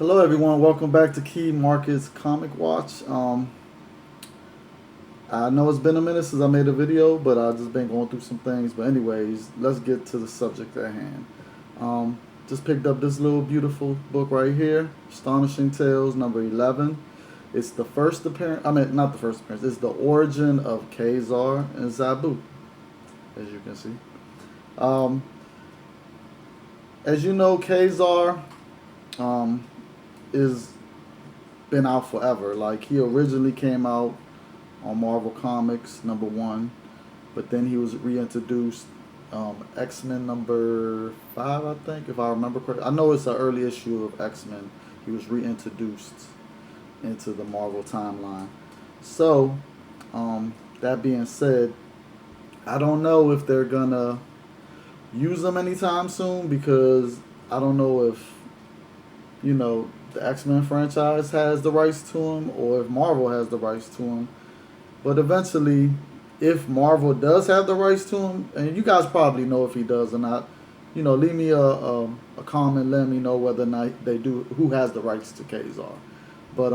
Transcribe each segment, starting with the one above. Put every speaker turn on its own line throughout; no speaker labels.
Hello everyone, welcome back to Key Markets Comic Watch. I know it's been a minute since I made a video, but I've just been going through some things. But anyways, let's get to the subject at hand. Just picked up this little beautiful book right here, Astonishing Tales number 11. It's the first appearance, not the first appearance, it's the origin of KA-ZAR ZABU, as you can see. As you know, KA-ZAR is been out forever. Like, he originally came out on Marvel Comics #1, but then he was reintroduced X-Men number 5, I think, if I remember correctly. I know it's an early issue of X-Men. He was reintroduced into the Marvel timeline. So, that being said, I don't know if they're gonna use them anytime soon, because I don't know if, the X-Men franchise has the rights to him or if Marvel has the rights to him. But eventually, if Marvel does have the rights to him, and you guys probably know if he does or not, leave me a comment, let me know whether or not they do, who has the rights to KA-ZAR. But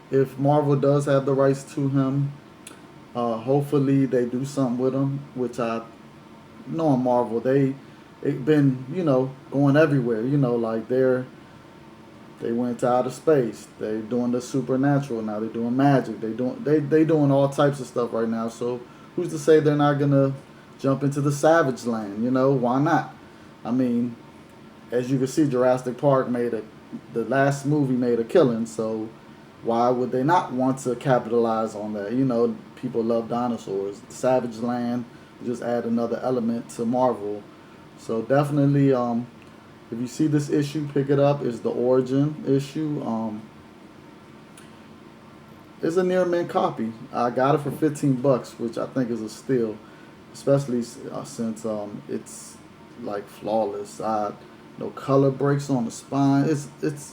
if Marvel does have the rights to him, hopefully they do something with him, which I know in Marvel, they've been, going everywhere, like they went to outer space. They're doing the supernatural now. They're doing magic. They doing all types of stuff right now. So who's to say they're not gonna jump into the savage land? Why not? I mean, as you can see, Jurassic Park the last movie made a killing. So why would they not want to capitalize on that? People love dinosaurs. Savage land, just add another element to Marvel. So definitely, if you see this issue, pick it up. It's the origin issue. It's a near mint copy. I got it for $15, which I think is a steal, especially since it's like flawless. No color breaks on the spine. It's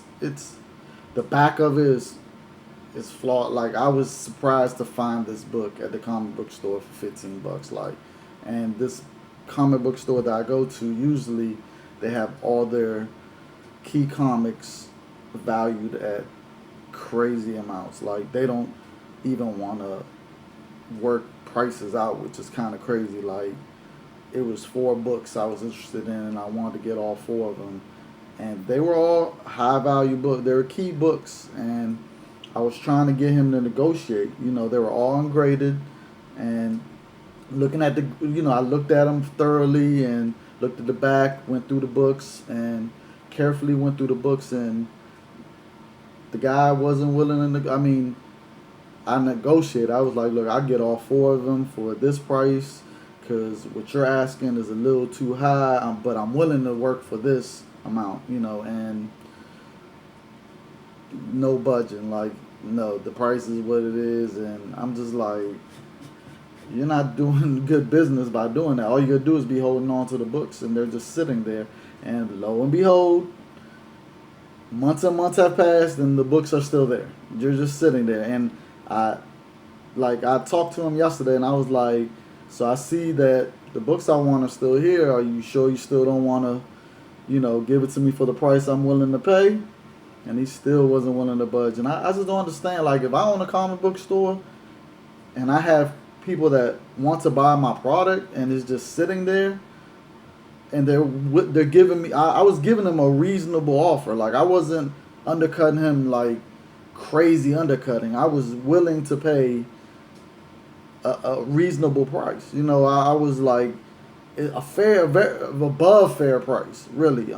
the back of it is flawed. Like, I was surprised to find this book at the comic book store for $15. And this comic book store that I go to, usually they have all their key comics valued at crazy amounts. Like, they don't even want to work prices out, which is kind of crazy. Like, it was 4 books I was interested in, and I wanted to get all 4 of them. And they were all high value books. They were key books, and I was trying to get him to negotiate. They were all ungraded, and looking at I looked at them thoroughly and looked at the back, went through the books, and carefully went through the books, and the guy wasn't willing to. I negotiated. I was like, look, I'll get all 4 of them for this price, because what you're asking is a little too high, but I'm willing to work for this amount, and no budging. Like, no, the price is what it is, and I'm just like, you're not doing good business by doing that. All you gotta do is be holding on to the books, and they're just sitting there. And lo and behold, months and months have passed, and the books are still there. You're just sitting there. And I talked to him yesterday, and I was like, so I see that the books I want are still here. Are you sure you still don't want to, give it to me for the price I'm willing to pay? And he still wasn't willing to budge. And I just don't understand. Like, if I own a comic book store and I have people that want to buy my product, and it's just sitting there, and they're giving me, I was giving them a reasonable offer. Like, I wasn't undercutting him like crazy undercutting. I was willing to pay a reasonable price. I was like a fair, very above fair price, really.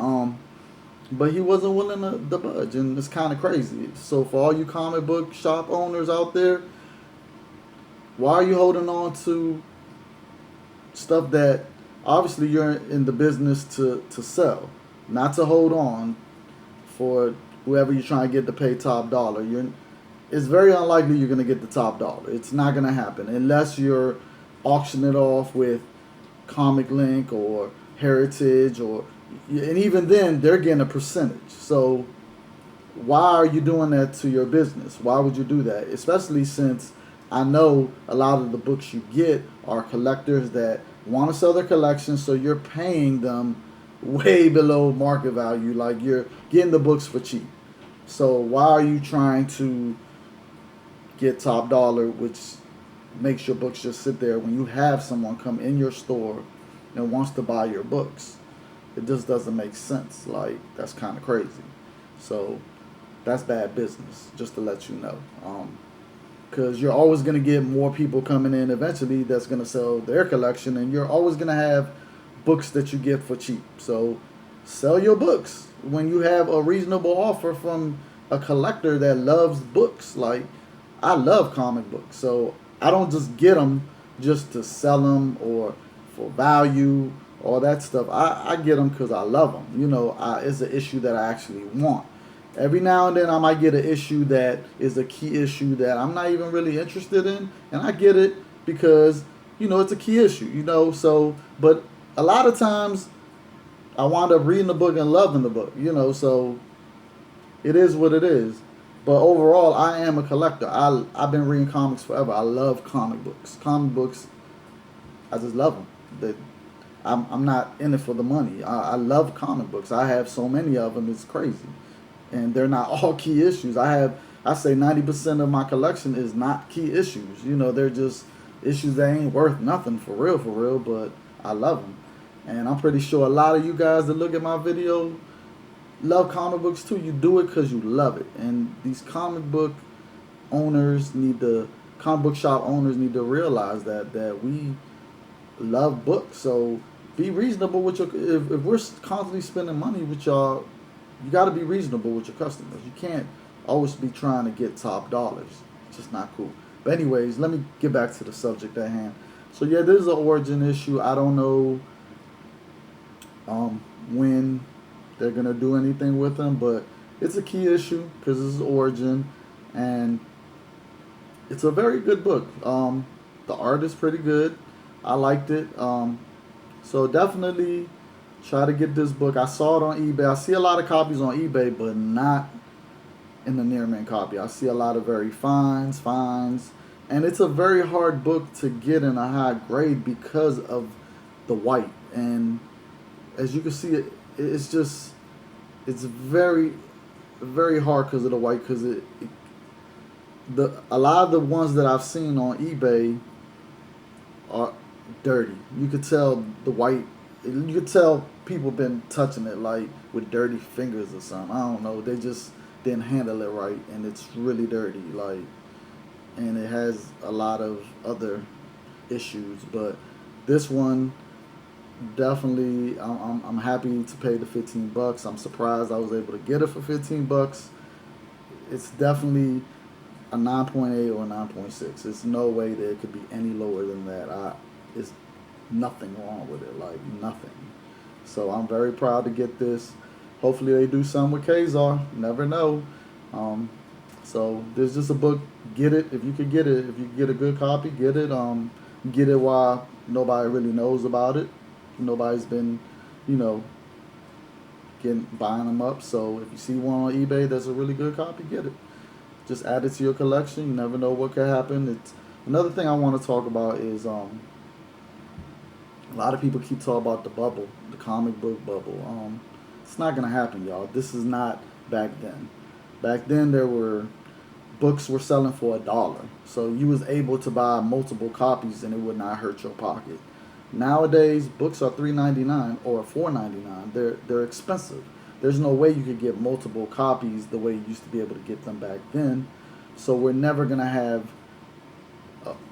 But he wasn't willing to budge, and it's kind of crazy. So for all you comic book shop owners out there, why are you holding on to stuff that obviously you're in the business to sell, not to hold on for whoever you're trying to get to pay top dollar? It's very unlikely you're going to get the top dollar. It's not going to happen unless you're auctioning it off with Comic Link or Heritage, and even then they're getting a percentage. So why are you doing that to your business? Why would you do that? Especially since I know a lot of the books you get are collectors that want to sell their collection, so you're paying them way below market value. Like, you're getting the books for cheap. So why are you trying to get top dollar, which makes your books just sit there when you have someone come in your store and wants to buy your books? It just doesn't make sense. Like, that's kind of crazy. So that's bad business, just to let you know. Because you're always going to get more people coming in eventually that's going to sell their collection, and you're always going to have books that you get for cheap. So sell your books when you have a reasonable offer from a collector that loves books. Like, I love comic books, so I don't just get them just to sell them or for value, all that stuff. I get them because I love them. You know, it's an issue that I actually want. Every now and then I might get an issue that is a key issue that I'm not even really interested in, and I get it because, you know, it's a key issue, you know. So, but a lot of times I wind up reading the book and loving the book, you know, so it is what it is. But overall, I am a collector. I've been reading comics forever. I love comic books. Comic books, I just love them. I'm not in it for the money. I love comic books. I have so many of them. It's crazy. And they're not all key issues. I say 90% of my collection is not key issues. You know, they're just issues that ain't worth nothing for real, but I love them. And I'm pretty sure a lot of you guys that look at my video love comic books too. You do it because you love it. And these comic book comic book shop owners need to realize that we love books. So be reasonable with your, if we're constantly spending money with y'all, you got to be reasonable with your customers. You can't always be trying to get top dollars. It's just not cool. But anyways, let me get back to the subject at hand. So yeah, there's an origin issue. I don't know when they're gonna do anything with them, but it's a key issue because this is origin, and it's a very good book. The art is pretty good. I liked it. So definitely try to get this book. I saw it on eBay. I see a lot of copies on eBay, but not in the near mint copy. I see a lot of very fines, and it's a very hard book to get in a high grade because of the white. And as you can see, it's very, very hard because of the white. Because a lot of the ones that I've seen on eBay are dirty. You could tell the white. You could tell people been touching it like with dirty fingers or something. I don't know. They just didn't handle it right, and it's really dirty. Like, and it has a lot of other issues. But this one, definitely, I'm happy to pay the $15. I'm surprised I was able to get it for $15. It's definitely a 9.8 or a 9.6. There's no way that it could be any lower than that. It's nothing wrong with it, like nothing. So I'm very proud to get this. Hopefully they do something with KA-ZAR. Never know. So there's just a book. Get it if you could get it. If you get a good copy, get it. Get it while nobody really knows about it. Nobody's been, buying them up. So if you see one on eBay that's a really good copy, get it. Just add it to your collection. You never know what could happen. It's another thing I want to talk about is a lot of people keep talking about the bubble, the comic book bubble. It's not gonna happen, y'all. This is not back then. Back then, books were selling for $1, so you was able to buy multiple copies and it would not hurt your pocket. Nowadays, books are $3.99 or $4.99. They're expensive. There's no way you could get multiple copies the way you used to be able to get them back then. So we're never gonna have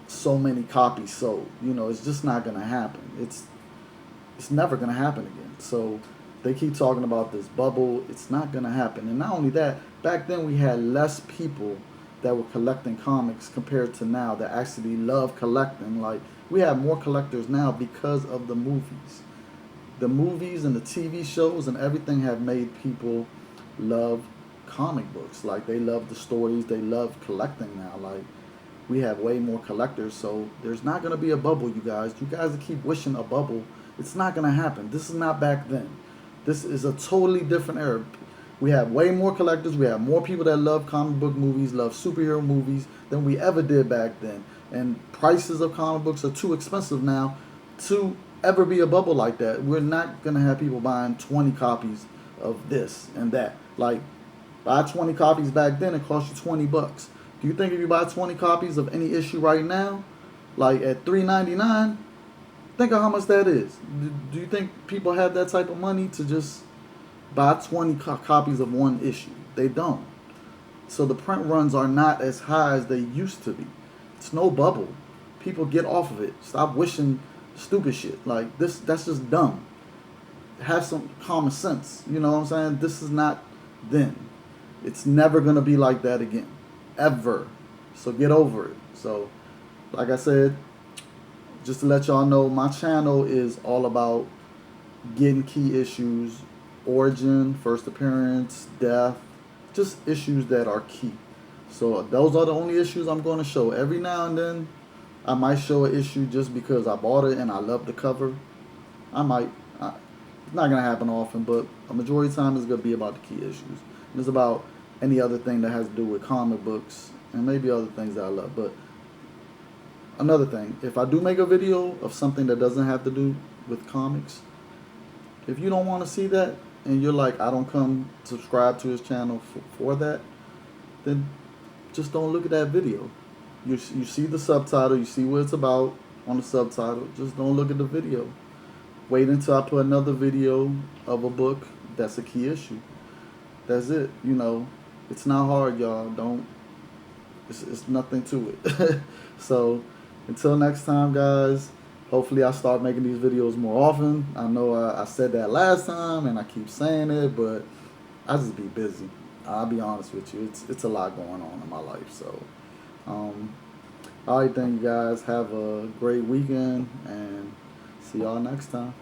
so many copies sold. It's just not gonna happen. It's never gonna happen again. So they keep talking about this bubble. It's not gonna happen. And not only that, back then we had less people that were collecting comics compared to now that actually love collecting. Like, we have more collectors now because of the movies. The movies and the TV shows and everything have made people love comic books. Like, they love the stories. They love collecting now. Like, we have way more collectors, so there's not going to be a bubble, you guys. You guys that keep wishing a bubble, it's not going to happen. This is not back then. This is a totally different era. We have way more collectors. We have more people that love comic book movies, love superhero movies than we ever did back then. And prices of comic books are too expensive now to ever be a bubble like that. We're not going to have people buying 20 copies of this and that. Like, Buy 20 copies back then, it cost you $20. Do you think if you buy 20 copies of any issue right now, like at $3.99, think of how much that is. Do you think people have that type of money to just buy 20 copies of one issue? They don't. So the print runs are not as high as they used to be. It's no bubble. People get off of it. Stop wishing stupid shit. Like this, that's just dumb. Have some common sense. You know what I'm saying? This is not then. It's never gonna be like that again. Ever. So get over it. So, like I said, just to let y'all know, my channel is all about getting key issues, origin, first appearance, death, just issues that are key. So those are the only issues I'm going to show. Every now and then, I might show an issue just because I bought it and I love the cover. I might. It's not going to happen often, but a majority of the time it's going to be about the key issues. And it's about any other thing that has to do with comic books and maybe other things that I love. But another thing, if I do make a video of something that doesn't have to do with comics, if you don't want to see that and you're like, I don't come subscribe to his channel for that, then just don't look at that video. You see the subtitle, you see what it's about on the subtitle, just don't look at the video. Wait until I put another video of a book that's a key issue. That's it. You know, it's not hard, y'all. It's nothing to it. So until next time, guys, hopefully I start making these videos more often. I know I said that last time and I keep saying it, but I just be busy. I'll be honest with you. It's a lot going on in my life. So all right, thank you guys. Have a great weekend and see y'all next time.